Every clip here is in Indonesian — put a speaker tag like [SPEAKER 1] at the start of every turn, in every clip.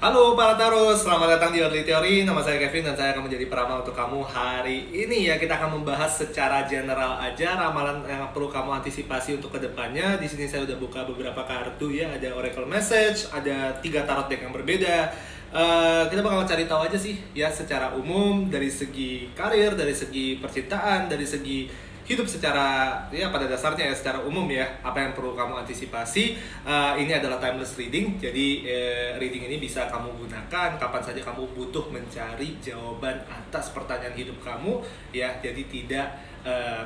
[SPEAKER 1] Halo para Taurus, selamat datang di Early Theory. Nama saya Kevin dan saya akan menjadi peramal untuk kamu hari ini ya. Kita akan membahas secara general aja ramalan yang perlu kamu antisipasi untuk kedepannya. Di sini saya udah buka beberapa kartu ya. Ada Oracle Message, ada 3 tarot deck yang berbeda. Kita bakal cari tahu aja sih ya secara umum dari segi karir, dari segi percintaan, dari segi hidup secara ya pada dasarnya ya secara umum ya apa yang perlu kamu antisipasi. Ini adalah timeless reading, jadi reading ini bisa kamu gunakan kapan saja kamu butuh mencari jawaban atas pertanyaan hidup kamu ya, jadi tidak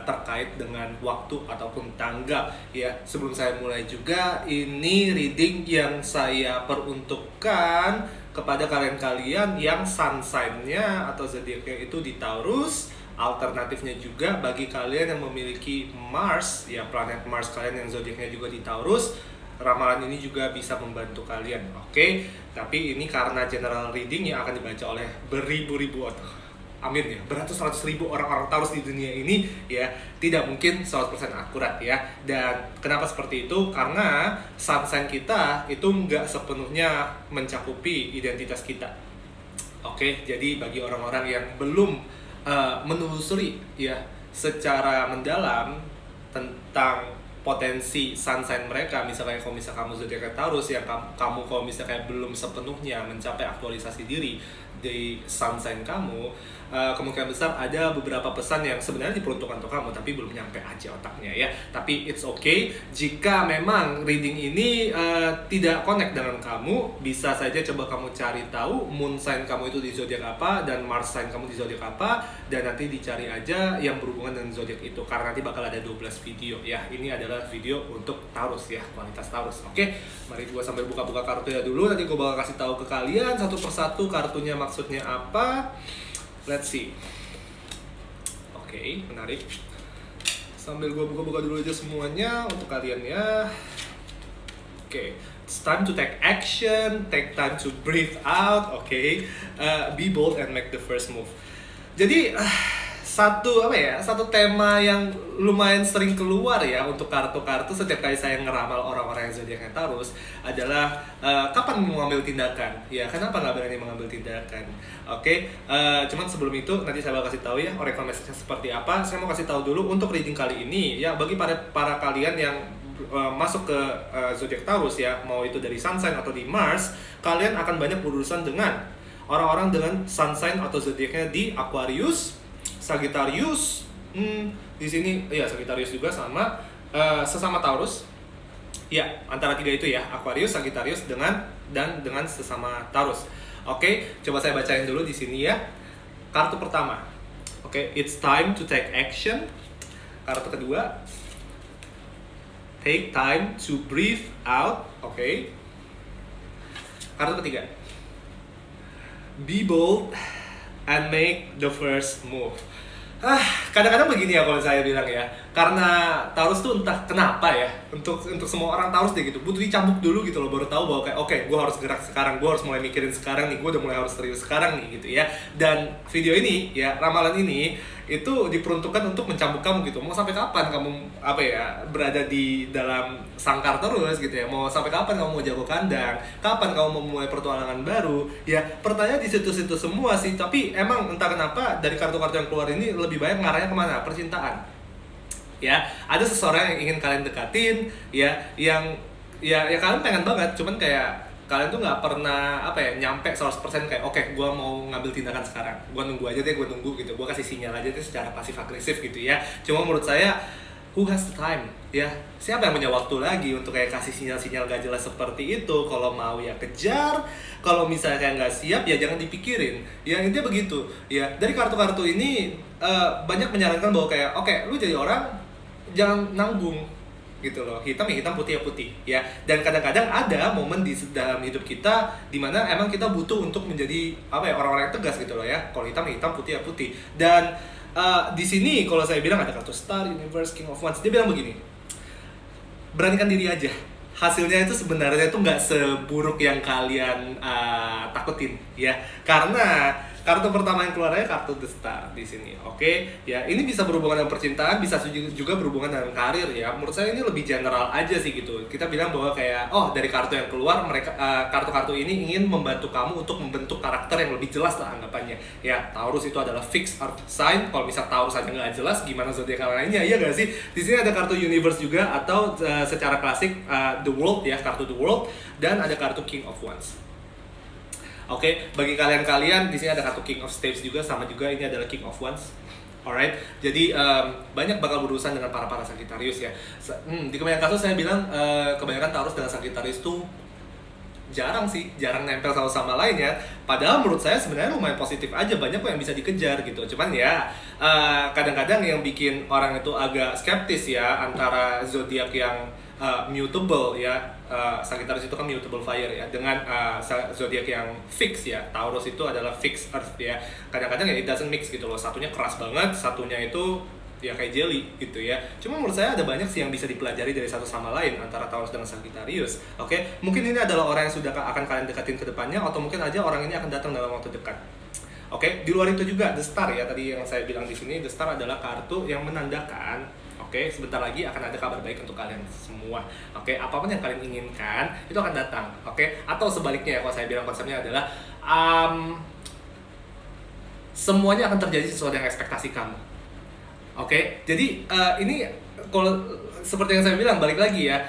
[SPEAKER 1] terkait dengan waktu ataupun tanggal ya. Sebelum saya mulai juga, ini reading yang saya peruntukkan kepada kalian-kalian yang sun sign-nya atau zodiaknya itu di Taurus. Alternatifnya juga bagi kalian yang memiliki Mars, ya planet Mars kalian yang zodiaknya juga di Taurus, ramalan ini juga bisa membantu kalian, oke? Tapi ini karena general reading yang akan dibaca oleh beribu-ribu orang, amin ya, beratus-ratus ribu orang-orang Taurus di dunia ini ya, tidak mungkin 100% akurat ya. Dan kenapa seperti itu? Karena sun sign kita itu nggak sepenuhnya mencakupi identitas kita. Oke, jadi bagi orang-orang yang belum menelusuri ya secara mendalam tentang potensi sun sign mereka, misalnya kalau kamu zodiak Taurus yang kamu kalau misalnya belum sepenuhnya mencapai aktualisasi diri di sun sign kamu, kemungkinan besar ada beberapa pesan yang sebenarnya diperuntukkan untuk kamu tapi belum nyampe aja otaknya ya. Tapi it's okay jika memang reading ini tidak connect dengan kamu, bisa saja coba kamu cari tahu moon sign kamu itu di zodiak apa dan Mars sign kamu di zodiak apa, dan nanti dicari aja yang berhubungan dengan zodiak itu karena nanti bakal ada 12 video ya. Ini adalah video untuk Taurus ya, kualitas Taurus. Oke, mari gua sambil buka-buka kartunya dulu, nanti gua bakal kasih tahu ke kalian satu persatu kartunya maksudnya apa. Let's see. Oke, menarik. Sambil gue buka-buka dulu aja semuanya untuk kalian ya. Oke, it's time to take action, take time to breathe out. Oke, be bold and make the first move. Jadi satu tema yang lumayan sering keluar ya untuk kartu-kartu setiap kali saya ngeramal orang-orang yang zodiaknya Taurus adalah kapan mengambil tindakan ya, kenapa nggak berani mengambil tindakan. Oke, cuman sebelum itu nanti saya bakal kasih tahu ya oracle message seperti apa. Saya mau kasih tahu dulu untuk reading kali ini ya, bagi para kalian yang masuk ke zodiak Taurus ya, mau itu dari sun sign atau di Mars, kalian akan banyak berurusan dengan orang-orang dengan sun sign atau zodiaknya di Aquarius, Sagittarius, di sini ya Sagittarius juga sama sesama Taurus. Ya, antara 3 itu ya, Aquarius, Sagittarius dengan sesama Taurus. Oke, coba saya bacain dulu di sini ya. Kartu pertama. Oke, it's time to take action. Kartu kedua, take time to breathe out. Oke. Kartu ketiga, be bold and make the first move. Kadang-kadang begini ya kalau saya bilang ya, karena Taurus tuh entah kenapa ya, untuk semua orang Taurus deh gitu, butuh dicambuk dulu gitu loh, baru tahu bahwa kayak oke, gue harus gerak sekarang, gue harus mulai mikirin sekarang nih, gue udah mulai harus serius sekarang nih gitu ya. Dan video ini ya, ramalan ini itu diperuntukkan untuk mencambuk kamu gitu. Mau sampai kapan kamu berada di dalam sangkar terus gitu ya? Mau sampai kapan kamu mau jago kandang? Kapan kamu mau mulai pertualangan baru? Ya, pertanyaan di situ-situ semua sih. Tapi emang entah kenapa dari kartu-kartu yang keluar ini lebih banyak ngarahnya kemana? Percintaan. Ya, ada seseorang yang ingin kalian dekatin, ya, yang kalian pengen banget, cuman kayak kalian tuh nggak pernah nyampe 100% kayak oke, gue mau ngambil tindakan sekarang, gue nunggu aja deh, gue tunggu gitu, gue kasih sinyal aja deh secara pasif agresif gitu ya. Cuma menurut saya, who has the time ya, siapa yang punya waktu lagi untuk kayak kasih sinyal-sinyal gak jelas seperti itu. Kalau mau ya kejar, kalau misalnya kayak nggak siap ya jangan dipikirin ya, intinya begitu ya. Dari kartu-kartu ini banyak menyarankan bahwa kayak oke, lu jadi orang jangan nanggung gitu loh, hitam ya hitam, putih ya putih ya. Dan kadang-kadang ada momen di dalam hidup kita dimana emang kita butuh untuk menjadi orang-orang yang tegas gitu loh ya. Kalau hitam ya hitam, putih ya putih. Dan di sini kalau saya bilang ada kartu Star, Universe, King of Wands, dia bilang begini, beranikan diri aja. Hasilnya itu sebenarnya itu nggak seburuk yang kalian takutin ya, karena Kartu pertama yang keluar aja kartu The Star di sini. Oke, ya ini bisa berhubungan dengan percintaan, bisa juga berhubungan dengan karir ya. Menurut saya ini lebih general aja sih gitu. Kita bilang bahwa kayak dari kartu yang keluar mereka kartu-kartu ini ingin membantu kamu untuk membentuk karakter yang lebih jelas lah anggapannya. Ya, Taurus itu adalah fixed earth sign. Kalau misal Taurus aja nggak jelas, gimana zodiak lainnya? Iya nggak sih? Di sini ada kartu universe juga atau secara klasik the world ya, kartu the world, dan ada kartu King of Wands. Oke, bagi kalian di sini ada kartu King of Staves juga, sama juga ini adalah King of Wands. Alright, jadi banyak bakal berurusan dengan para Sagittarius ya. Di kebanyakan kasus saya bilang kebanyakan Taurus dengan Sagittarius tuh jarang nempel sama lain ya. Padahal menurut saya sebenarnya lumayan positif aja, banyak kok yang bisa dikejar gitu. Cuman ya kadang-kadang yang bikin orang itu agak skeptis ya antara zodiak yang mutable ya, Sagittarius itu kan mutable fire ya, dengan zodiak yang fix ya, Taurus itu adalah fixed earth ya. Kadang-kadang ya it doesn't mix gitu loh, satunya keras banget, satunya itu ya kayak jelly gitu ya. Cuma menurut saya ada banyak sih yang bisa dipelajari dari satu sama lain antara Taurus dan Sagittarius. Oke, mungkin ini adalah orang yang sudah akan kalian deketin ke depannya, atau mungkin aja orang ini akan datang dalam waktu dekat. Oke, di luar itu juga The Star ya, tadi yang saya bilang di sini The Star adalah kartu yang menandakan sebentar lagi akan ada kabar baik untuk kalian semua. Apapun yang kalian inginkan itu akan datang. Atau sebaliknya ya, kalau saya bilang konsepnya adalah semuanya akan terjadi sesuai dengan ekspektasi kamu. Jadi ini kalau seperti yang saya bilang, balik lagi ya,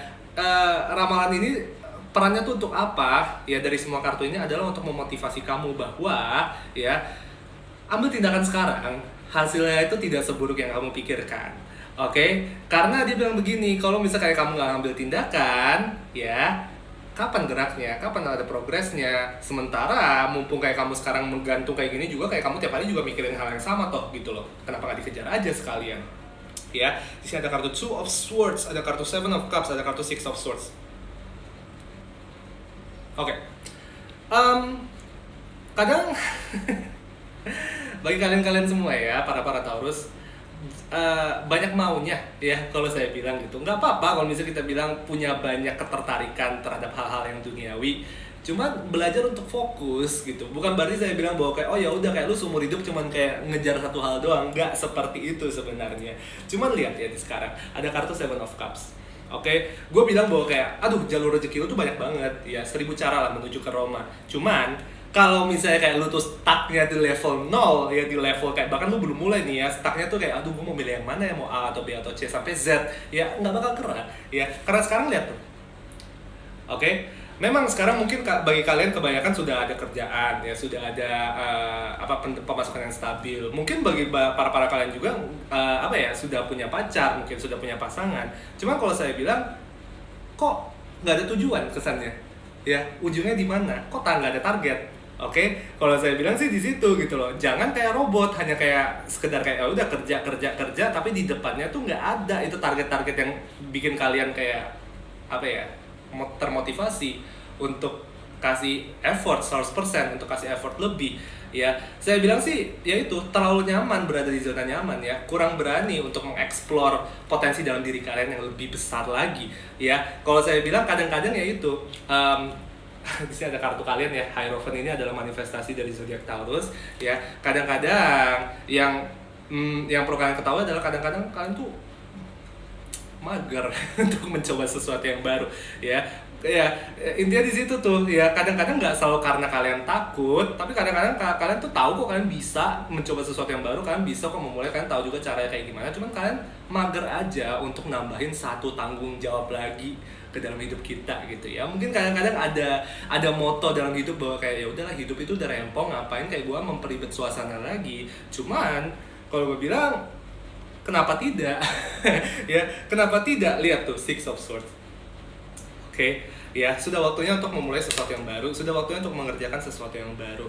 [SPEAKER 1] ramalan ini perannya tuh untuk apa? Ya, dari semua kartu ini adalah untuk memotivasi kamu bahwa ya ambil tindakan sekarang, hasilnya itu tidak seburuk yang kamu pikirkan. Karena dia bilang begini, kalau misalnya kayak kamu nggak ambil tindakan, ya kapan geraknya, kapan ada progresnya. Sementara mumpung kayak kamu sekarang menggantung kayak gini juga, kayak kamu tiap hari juga mikirin hal yang sama toh gitu loh. Kenapa nggak dikejar aja sekalian? Ya, di sini ada kartu Two of Swords, ada kartu Seven of Cups, ada kartu Six of Swords. Kadang bagi kalian semua ya, para Taurus, banyak maunya ya kalau saya bilang gitu. Nggak apa-apa kalau misalnya kita bilang punya banyak ketertarikan terhadap hal-hal yang duniawi, cuman belajar untuk fokus gitu. Bukan berarti saya bilang bahwa kayak ya udah kayak lu seumur hidup cuman kayak ngejar satu hal doang. Nggak seperti itu sebenarnya. Cuman lihat ya di sekarang ada kartu Seven of Cups. Gue bilang bahwa kayak jalur rezeki lu tuh banyak banget ya, 1000 cara lah menuju ke Roma. Cuman kalau misalnya kayak lu tuh stucknya di level 0 ya, di level kayak bahkan lu belum mulai nih ya, stucknya tuh kayak gue mau milih yang mana ya, mau A atau B atau C sampai Z ya, nggak bakal gerak ya. Karena sekarang lihat tuh, memang sekarang mungkin bagi kalian kebanyakan sudah ada kerjaan ya, sudah ada pemasukan yang stabil. Mungkin bagi para kalian juga sudah punya pacar, mungkin sudah punya pasangan. Cuman kalau saya bilang kok nggak ada tujuan kesannya ya, ujungnya di mana, kok nggak ada target. Kalau saya bilang sih di situ gitu loh. Jangan kayak robot, hanya kayak sekedar kayak udah kerja, tapi di depannya tuh nggak ada itu target-target yang bikin kalian kayak termotivasi untuk kasih effort 100%, untuk kasih effort lebih ya. Saya bilang sih ya itu terlalu nyaman, berada di zona nyaman ya, kurang berani untuk mengeksplor potensi dalam diri kalian yang lebih besar lagi ya. Kalau saya bilang kadang-kadang ya itu di sini ada kartu kalian ya, Hierophant ini adalah manifestasi dari zodiak Taurus ya. Kadang-kadang yang perlu kalian ketahui adalah kadang-kadang kalian tuh mager untuk mencoba sesuatu yang baru ya. Intinya di situ tuh ya, kadang-kadang nggak selalu karena kalian takut, tapi kadang-kadang kalian tuh tahu kok kalian bisa mencoba sesuatu yang baru, kalian bisa kok memulai, kalian tahu juga caranya kayak gimana, cuman kalian mager aja untuk nambahin satu tanggung jawab lagi ke dalam hidup kita gitu ya. Mungkin kadang-kadang ada moto dalam hidup bahwa kayak ya udahlah, hidup itu udah rempong, ngapain kayak gue memperibet suasana lagi. Cuman kalau gue bilang kenapa tidak ya, kenapa tidak? Lihat tuh Six of Swords. Ya, sudah waktunya untuk memulai sesuatu yang baru, sudah waktunya untuk mengerjakan sesuatu yang baru.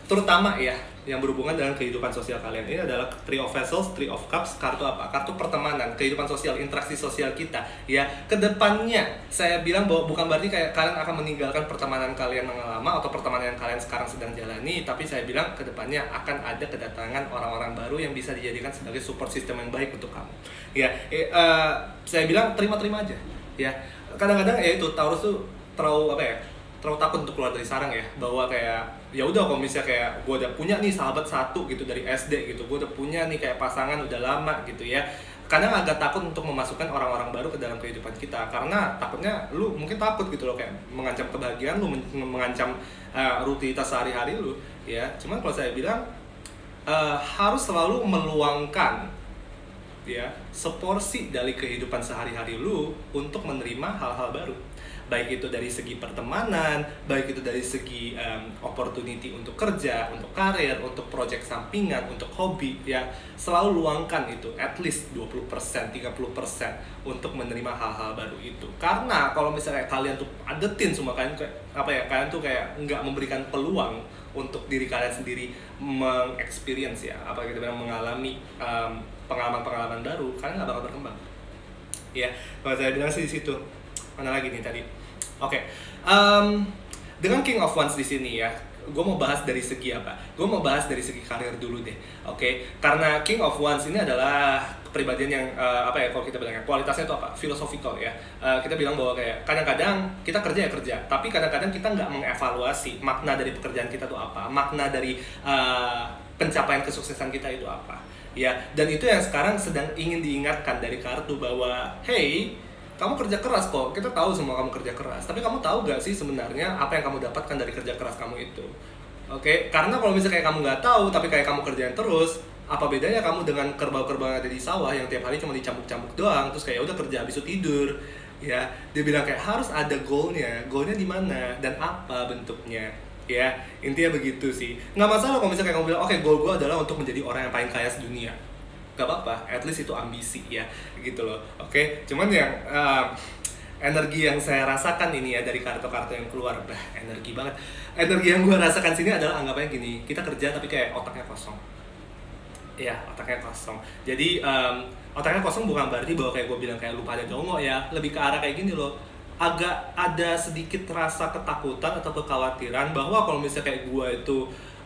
[SPEAKER 1] Terutama ya yang berhubungan dengan kehidupan sosial kalian. Ini adalah Three of Vessels, Three of Cups. Kartu apa? Kartu pertemanan, kehidupan sosial, interaksi sosial kita ya. Kedepannya saya bilang bahwa bukan berarti kayak kalian akan meninggalkan pertemanan kalian yang lama atau pertemanan yang kalian sekarang sedang jalani, tapi saya bilang kedepannya akan ada kedatangan orang-orang baru yang bisa dijadikan sebagai support system yang baik untuk kamu ya. Saya bilang terima-terima aja ya. Kadang-kadang ya itu Taurus tuh terlalu terlalu takut untuk keluar dari sarang ya, bahwa kayak ya udah kalau misalnya kayak gue udah punya nih sahabat satu gitu dari SD gitu, gue udah punya nih kayak pasangan udah lama gitu ya, kadang agak takut untuk memasukkan orang-orang baru ke dalam kehidupan kita, karena takutnya lu mungkin takut gitu loh, kayak mengancam kebahagiaan lu, mengancam rutinitas sehari-hari lu ya. Cuman kalau saya bilang harus selalu meluangkan ya seporsi dari kehidupan sehari-hari lu untuk menerima hal-hal baru, baik itu dari segi pertemanan, baik itu dari segi opportunity untuk kerja, untuk karir, untuk project sampingan, untuk hobi ya. Selalu luangkan itu at least 20%, 30% untuk menerima hal-hal baru itu. Karena kalau misalnya kalian tuh adetin semua, kalian kayak apa ya, kalian tuh kayak nggak memberikan peluang untuk diri kalian sendiri mengexperience ya, apa kita bilang, mengalami pengalaman-pengalaman baru, kalian nggak bakal berkembang ya. Kalau saya bilang sih di situ. Mana lagi nih tadi? Oke. Dengan King of Wands di sini ya, gue mau bahas dari segi apa? Gue mau bahas dari segi karir dulu deh. Oke. Karena King of Wands ini adalah kepribadian yang apa ya, kalau kita bilangnya kualitasnya itu apa? Philosophical ya. Kita bilang bahwa kayak kadang-kadang kita kerja ya kerja, tapi kadang-kadang kita nggak mengevaluasi makna dari pekerjaan kita tuh apa, makna dari pencapaian kesuksesan kita itu apa. Ya, dan itu yang sekarang sedang ingin diingatkan dari kartu, bahwa hey, kamu kerja keras kok, kita tahu semua kamu kerja keras, tapi kamu tahu gak sih sebenarnya apa yang kamu dapatkan dari kerja keras kamu itu? Oke, karena kalau misalnya kayak kamu nggak tahu, tapi kayak kamu kerjain terus, apa bedanya kamu dengan kerbau-kerbau yang ada di sawah yang tiap hari cuma dicambuk-cambuk doang, terus kayak udah kerja habis itu tidur, ya? Dia bilang kayak harus ada goalnya di mana dan apa bentuknya, ya? Intinya begitu sih. Nggak masalah kalau misalnya kayak kamu bilang, oke, goal gue adalah untuk menjadi orang yang paling kaya sedunia. Gak apa-apa, at least itu ambisi ya, gitu loh. Oke, cuman yang energi yang saya rasakan ini ya dari kartu-kartu yang keluar, energi banget. Energi yang gue rasakan sini adalah anggapannya gini, kita kerja tapi kayak otaknya kosong. Iya, otaknya kosong. Jadi otaknya kosong bukan berarti bahwa kayak gue bilang kayak lupa ada dongo ya, lebih ke arah kayak gini loh. Agak ada sedikit rasa ketakutan atau kekhawatiran bahwa kalau misalnya kayak gue itu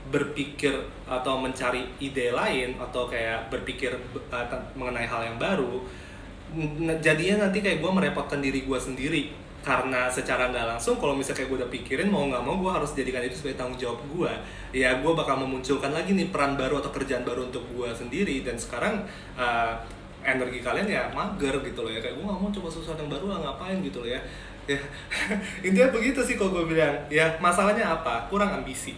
[SPEAKER 1] berpikir atau mencari ide lain atau kayak berpikir mengenai hal yang baru, jadinya nanti kayak gue merepotkan diri gue sendiri, karena secara nggak langsung kalau misalnya kayak gue udah pikirin, mau nggak mau gue harus jadikan itu sebagai tanggung jawab gue ya. Gue bakal memunculkan lagi nih peran baru atau kerjaan baru untuk gue sendiri, dan sekarang energi kalian ya mager gitu loh ya, kayak gue nggak mau coba sesuatu yang baru lah, ngapain gitu loh ya. Intinya begitu sih kalau gue bilang ya. Masalahnya apa? Kurang ambisi.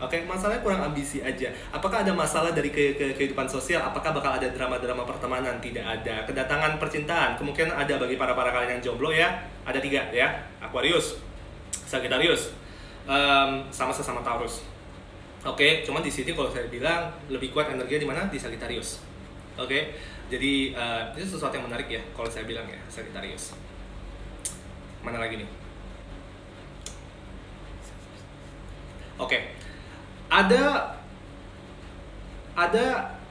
[SPEAKER 1] Oke, masalahnya kurang ambisi aja. Apakah ada masalah dari kehidupan sosial? Apakah bakal ada drama-drama pertemanan? Tidak ada. Kedatangan percintaan kemungkinan ada bagi para kalian yang jomblo ya. Ada 3 ya. Aquarius, Sagittarius, sama sesama Taurus. Oke, cuman di sini kalau saya bilang lebih kuat energinya di mana? Di Sagittarius. Oke, jadi itu sesuatu yang menarik ya kalau saya bilang ya, Sagittarius. Mana lagi nih? Oke. Ada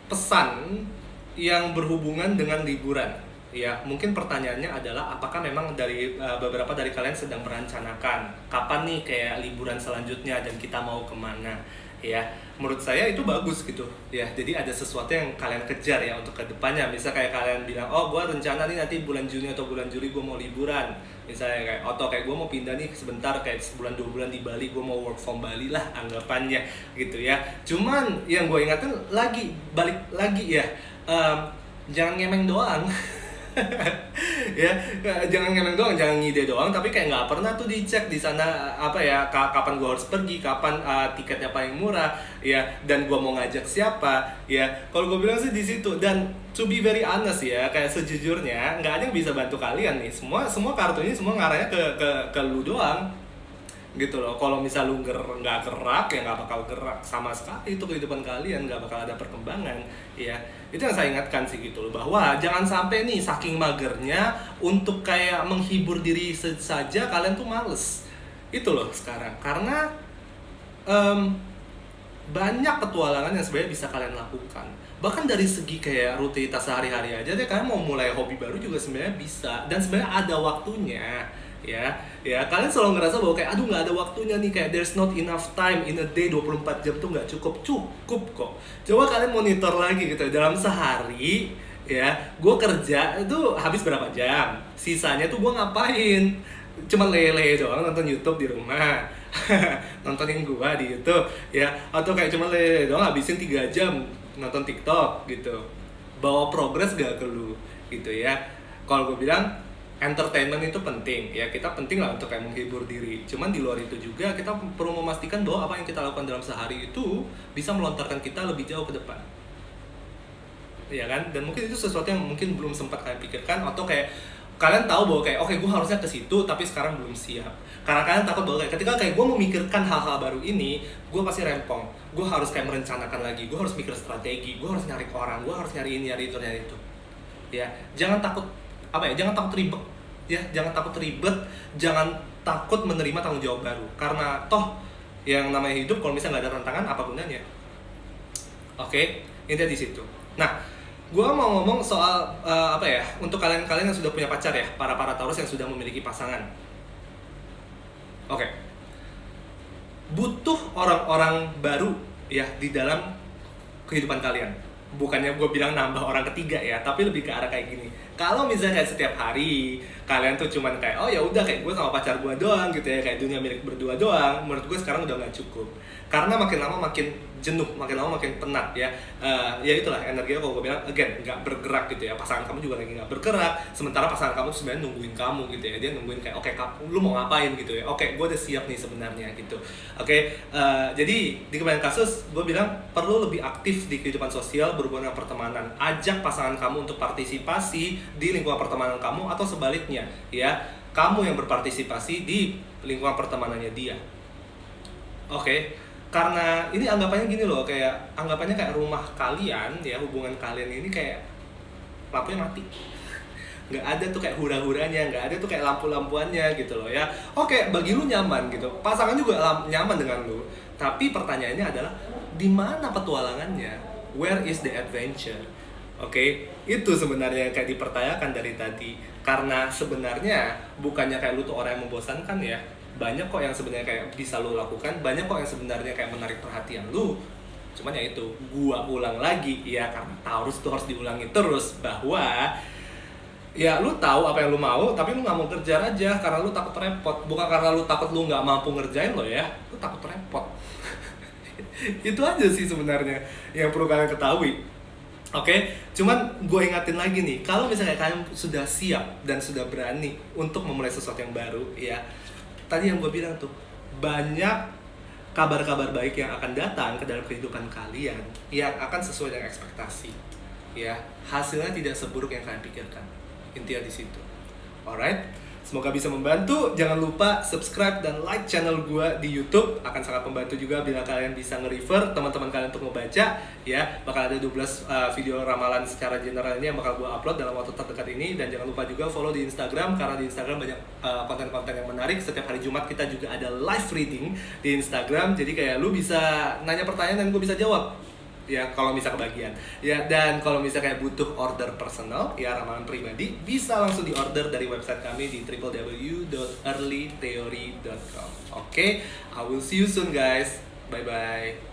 [SPEAKER 1] pesan yang berhubungan dengan liburan ya. Mungkin pertanyaannya adalah apakah memang dari beberapa dari kalian sedang merencanakan kapan nih kayak liburan selanjutnya dan kita mau kemana ya. Menurut saya itu bagus gitu ya, jadi ada sesuatu yang kalian kejar ya untuk kedepannya. Misal kayak kalian bilang, oh gue rencana nih nanti bulan Juni atau bulan Juli gue mau liburan, misalnya kayak, atau kayak gue mau pindah nih sebentar kayak sebulan 2 bulan di Bali, gue mau work from Bali lah anggapannya gitu ya. Cuman yang gue ingatkan lagi, balik lagi ya, jangan ngemeng doang. Ya, jangan ngemeng doang, jangan ngide doang, tapi kayak nggak pernah tuh dicek di sana apa ya, kapan gua harus pergi, kapan tiketnya paling murah ya, dan gua mau ngajak siapa ya. Kalau gua bilang sih di situ. Dan to be very honest ya, kayak sejujurnya nggak ada yang bisa bantu kalian nih. Semua kartu ini semua ngarahnya ke lu doang gitu loh. Kalau misal lu nggak gerak ya nggak bakal gerak sama sekali itu kehidupan kalian, nggak bakal ada perkembangan ya. Itu yang saya ingatkan sih gitu loh, bahwa jangan sampai nih saking magernya untuk kayak menghibur diri saja kalian tuh males itu loh sekarang. Karena banyak petualangan yang sebenarnya bisa kalian lakukan, bahkan dari segi kayak rutinitas sehari-hari aja deh. Kalian mau mulai hobi baru juga sebenarnya bisa, dan sebenarnya ada waktunya ya. Kalian selalu ngerasa bahwa kayak aduh nggak ada waktunya nih, kayak there's not enough time in a day, 24 jam tuh nggak cukup kok. Coba kalian monitor lagi gitu, dalam sehari ya gue kerja itu habis berapa jam, sisanya tuh gue ngapain cuma lele doang nonton YouTube di rumah, nontonin gua di YouTube ya, atau kayak cuma lele doang habisin 3 jam nonton TikTok gitu, bawa progres gak ke lu gitu ya. Kalau gue bilang entertainment itu penting ya, kita penting lah untuk kayak menghibur diri, cuman di luar itu juga kita perlu memastikan bahwa apa yang kita lakukan dalam sehari itu bisa melontarkan kita lebih jauh ke depan, ya kan? Dan mungkin itu sesuatu yang mungkin belum sempat kalian pikirkan, atau kayak kalian tahu bahwa kayak oke, gue harusnya ke situ tapi sekarang belum siap, karena kalian takut bahwa kayak ketika kayak gue memikirkan hal-hal baru ini, gue pasti rempong, gue harus kayak merencanakan lagi, gue harus mikir strategi, gue harus nyari orang, gue harus nyari ini, nyari itu, nyari itu ya. Jangan takut jangan takut ribet ya, jangan takut ribet, jangan takut menerima tanggung jawab baru, karena toh yang namanya hidup kalau misalnya nggak ada tantangan apa gunanya. Oke, intinya di situ. Nah, gue mau ngomong soal untuk kalian-kalian yang sudah punya pacar ya, para Taurus yang sudah memiliki pasangan. Oke, butuh orang-orang baru ya di dalam kehidupan kalian. Bukannya gue bilang nambah orang ketiga ya, tapi lebih ke arah kayak gini. Kalau misalnya kayak setiap hari kalian tuh cuman kayak oh ya udah kayak gue sama pacar gue doang gitu ya, kayak dunia milik berdua doang, menurut gue sekarang udah nggak cukup. Karena makin lama makin jenuh, makin lama makin penat ya. Ya itulah energinya kalau gue bilang again nggak bergerak gitu ya. Pasangan kamu juga lagi nggak bergerak, sementara pasangan kamu tuh sebenarnya nungguin kamu gitu ya. Dia nungguin kayak oke, lu mau ngapain gitu ya. Oke, gue udah siap nih sebenarnya gitu. Oke, jadi di kebanyakan kasus gue bilang perlu lebih aktif di kehidupan sosial berhubungan dengan pertemanan. Ajak pasangan kamu untuk partisipasi di lingkungan pertemanan kamu, atau sebaliknya ya, kamu yang berpartisipasi di lingkungan pertemanannya dia. Oke, karena ini anggapannya gini loh, kayak anggapannya kayak rumah kalian ya, hubungan kalian ini kayak lampunya mati, nggak ada tuh kayak hura-huranya, nggak ada tuh kayak lampu-lampuannya gitu loh ya. Oke, bagi lu nyaman gitu, pasangan juga nyaman dengan lu, tapi pertanyaannya adalah di mana petualangannya, where is the adventure? Oke, itu sebenarnya kayak dipertanyakan dari tadi, karena sebenarnya bukannya kayak lu tuh orang yang membosankan ya, banyak kok yang sebenarnya kayak bisa lu lakukan, banyak kok yang sebenarnya kayak menarik perhatian lu. Cuman ya itu, gua ulang lagi ya, karena Taurus tuh harus diulangi terus bahwa ya lu tahu apa yang lu mau, tapi lu nggak mau kerja aja karena lu takut repot, bukan karena lu takut lu nggak mampu ngerjain lo ya, lu takut repot. Itu aja sih sebenarnya yang perlu kalian ketahui. Oke, cuman gue ingatin lagi nih, kalau misalnya kalian sudah siap dan sudah berani untuk memulai sesuatu yang baru ya, tadi yang gue bilang tuh, banyak kabar-kabar baik yang akan datang ke dalam kehidupan kalian yang akan sesuai dengan ekspektasi ya, hasilnya tidak seburuk yang kalian pikirkan. Intinya di situ. Alright, semoga bisa membantu. Jangan lupa subscribe dan like channel gue di YouTube, akan sangat membantu juga bila kalian bisa nge-refer teman-teman kalian untuk membaca ya. Bakal ada 12 video ramalan secara general ini yang bakal gue upload dalam waktu terdekat ini. Dan jangan lupa juga follow di Instagram, karena di Instagram banyak konten-konten yang menarik. Setiap hari Jumat kita juga ada live reading di Instagram, jadi kayak lu bisa nanya pertanyaan dan gue bisa jawab ya kalau misal kebagian ya. Dan kalau misal kayak butuh order personal ya, ramalan pribadi, bisa langsung di order dari website kami di www.earlytheory.com. Oke, I will see you soon guys, bye bye.